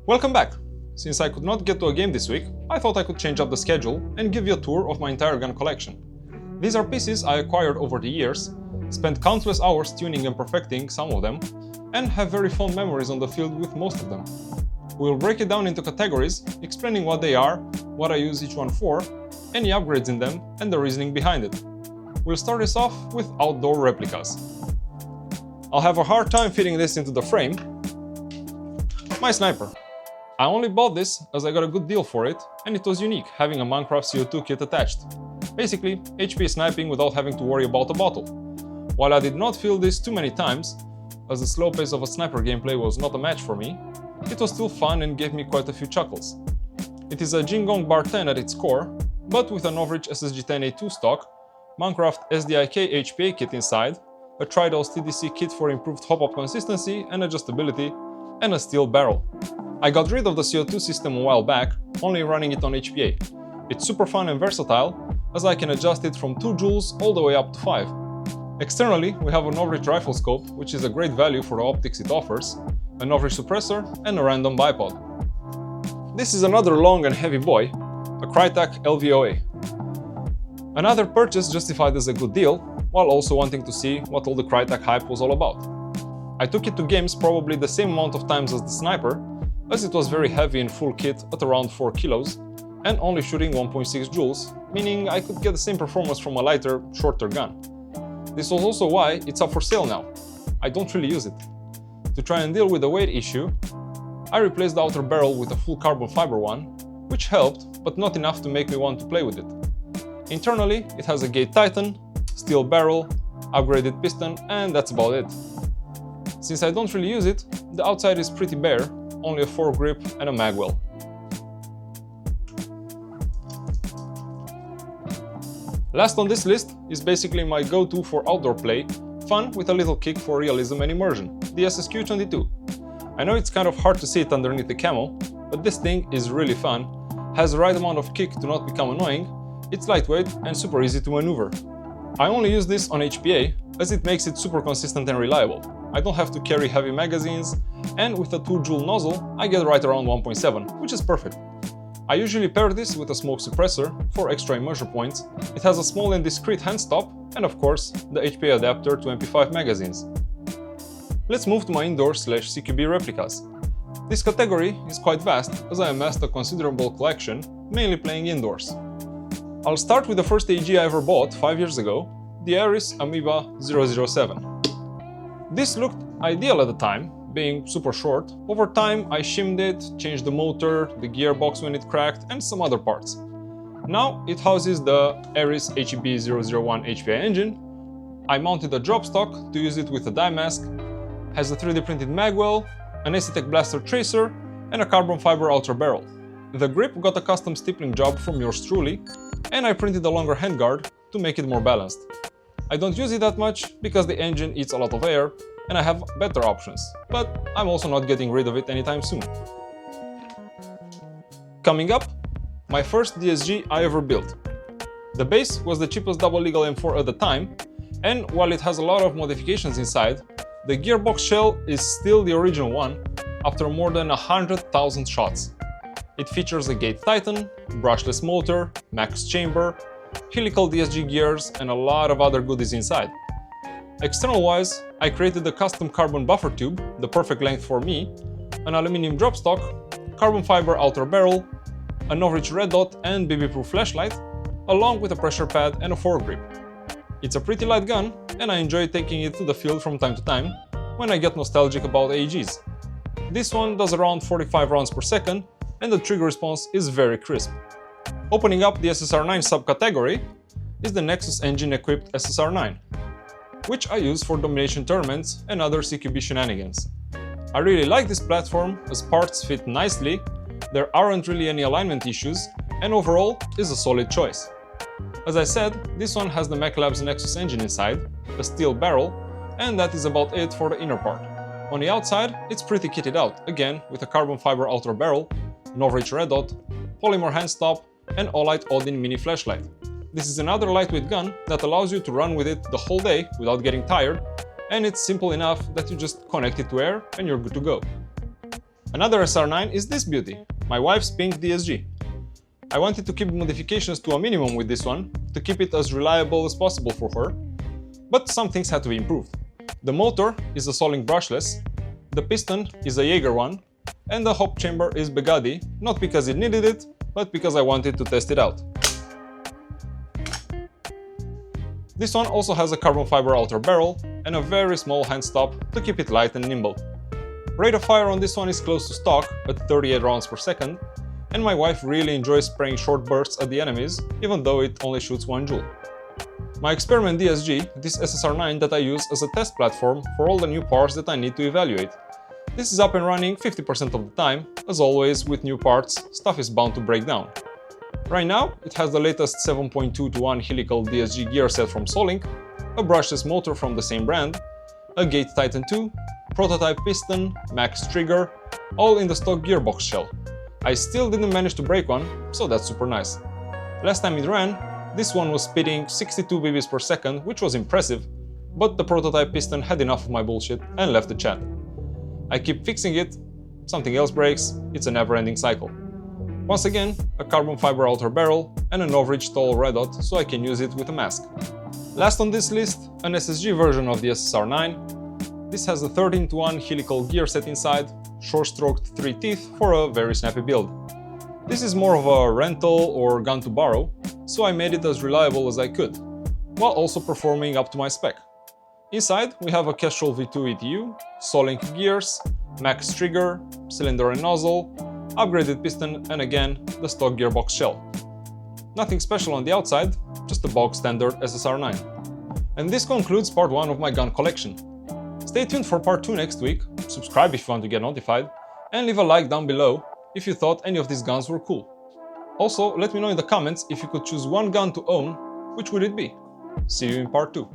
Welcome back! Since I could not get to a game this week, I thought I could change up the schedule and give you a tour of my entire gun collection. These are pieces I acquired over the years, spent countless hours tuning and perfecting some of them, and have very fond memories on the field with most of them. We'll break it down into categories, explaining what they are, what I use each one for, any upgrades in them, and the reasoning behind it. We'll start this off with outdoor replicas. I'll have a hard time fitting this into the frame. My sniper. I only bought this as I got a good deal for it, and it was unique having a Minecraft CO2 kit attached. Basically, HP sniping without having to worry about a bottle. While I did not feel this too many times, as the slow pace of a sniper gameplay was not a match for me, it was still fun and gave me quite a few chuckles. It is a Jingong Bar 10 at its core, but with an Overwatch SSG-10A2 stock, Minecraft SDIK HPA kit inside, a Tri-Dose TDC kit for improved hop-up consistency and adjustability, and a steel barrel. I got rid of the CO2 system a while back, only running it on HPA. It's super fun and versatile, as I can adjust it from 2 joules all the way up to 5. Externally, we have an Overwatch rifle scope, which is a great value for the optics it offers, an Overwatch suppressor, and a random bipod. This is another long and heavy boy, a Crytek LVOA. Another purchase justified as a good deal, while also wanting to see what all the Crytek hype was all about. I took it to games probably the same amount of times as the sniper, as it was very heavy in full kit at around 4 kilos, and only shooting 1.6 joules, meaning I could get the same performance from a lighter, shorter gun. This was also why it's up for sale now. I don't really use it. To try and deal with the weight issue, I replaced the outer barrel with a full carbon fiber one, which helped, but not enough to make me want to play with it. Internally, it has a gate titan, steel barrel, upgraded piston, and that's about it. Since I don't really use it, the outside is pretty bare, only a foregrip and a magwell. Last on this list is basically my go-to for outdoor play, fun with a little kick for realism and immersion, the SSQ-22. I know it's kind of hard to see it underneath the camo, but this thing is really fun, has the right amount of kick to not become annoying, it's lightweight and super easy to maneuver. I only use this on HPA, as it makes it super consistent and reliable. I don't have to carry heavy magazines, and with a 2 joule nozzle, I get right around 1.7, which is perfect. I usually pair this with a smoke suppressor for extra immersion points. It has a small and discreet hand stop, and of course, the HPA adapter to MP5 magazines. Let's move to my indoor/CQB replicas. This category is quite vast, as I amassed a considerable collection, mainly playing indoors. I'll start with the first AG I ever bought 5 years ago, the Aris Amoeba 007. This looked ideal at the time, being super short. Over time I shimmed it, changed the motor, the gearbox when it cracked, and some other parts. Now it houses the Aris HEB001 HPI engine. I mounted a drop stock to use it with a die mask, has a 3D printed magwell, an Acetec blaster tracer, and a carbon fiber outer barrel. The grip got a custom stippling job from yours truly, and I printed a longer handguard to make it more balanced. I don't use it that much because the engine eats a lot of air and I have better options, but I'm also not getting rid of it anytime soon. Coming up, my first DSG I ever built. The base was the cheapest double legal M4 at the time, and while it has a lot of modifications inside, the gearbox shell is still the original one after more than 100,000 shots. It features a gate titan, brushless motor, max chamber, helical DSG gears, and a lot of other goodies inside. External-wise, I created a custom carbon buffer tube, the perfect length for me, an aluminium drop stock, carbon fiber outer barrel, an Overwatch red dot and BB-proof flashlight, along with a pressure pad and a foregrip. It's a pretty light gun, and I enjoy taking it to the field from time to time, when I get nostalgic about AGs. This one does around 45 rounds per second, and the trigger response is very crisp. Opening up the SSR9 subcategory is the Nexus engine-equipped SSR9, which I use for domination tournaments and other CQB shenanigans. I really like this platform as parts fit nicely, there aren't really any alignment issues, and overall is a solid choice. As I said, this one has the MechLabs Nexus engine inside, a steel barrel, and that is about it for the inner part. On the outside, it's pretty kitted out, again with a carbon fiber outer barrel, an Overwatch red dot, polymer hand stop, and Olight Odin mini flashlight. This is another lightweight gun that allows you to run with it the whole day without getting tired, and it's simple enough that you just connect it to air and you're good to go. Another SR9 is this beauty, my wife's pink DSG. I wanted to keep modifications to a minimum with this one, to keep it as reliable as possible for her, but some things had to be improved. The motor is a Solink brushless, the piston is a Jaeger one, and the hop chamber is Begadi, not because it needed it, but because I wanted to test it out. This one also has a carbon fiber outer barrel and a very small hand stop to keep it light and nimble. Rate of fire on this one is close to stock at 38 rounds per second, and my wife really enjoys spraying short bursts at the enemies, even though it only shoots 1 joule. My experiment DSG, this SSR9 that I use as a test platform for all the new parts that I need to evaluate. This is up and running 50% of the time. As always, with new parts, stuff is bound to break down. Right now, it has the latest 7.2:1 helical DSG gear set from Solink, a brushless motor from the same brand, a Gate Titan 2, prototype piston, max trigger, all in the stock gearbox shell. I still didn't manage to break one, so that's super nice. Last time it ran, this one was spitting 62 BBs per second, which was impressive, but the prototype piston had enough of my bullshit and left the chat. I keep fixing it, something else breaks, it's a never-ending cycle. Once again, a carbon fiber outer barrel and an overage tall red dot so I can use it with a mask. Last on this list, an SSG version of the SSR9. This has a 13:1 helical gear set inside, short-stroked 3 teeth for a very snappy build. This is more of a rental or gun to borrow, so I made it as reliable as I could, while also performing up to my spec. Inside we have a Kestrel V2 ETU, Solink gears, max trigger, cylinder and nozzle, upgraded piston, and again, the stock gearbox shell. Nothing special on the outside, just a bog standard SSR9. And this concludes part 1 of my gun collection. Stay tuned for part 2 next week, subscribe if you want to get notified, and leave a like down below if you thought any of these guns were cool. Also, let me know in the comments if you could choose one gun to own, which would it be? See you in part 2.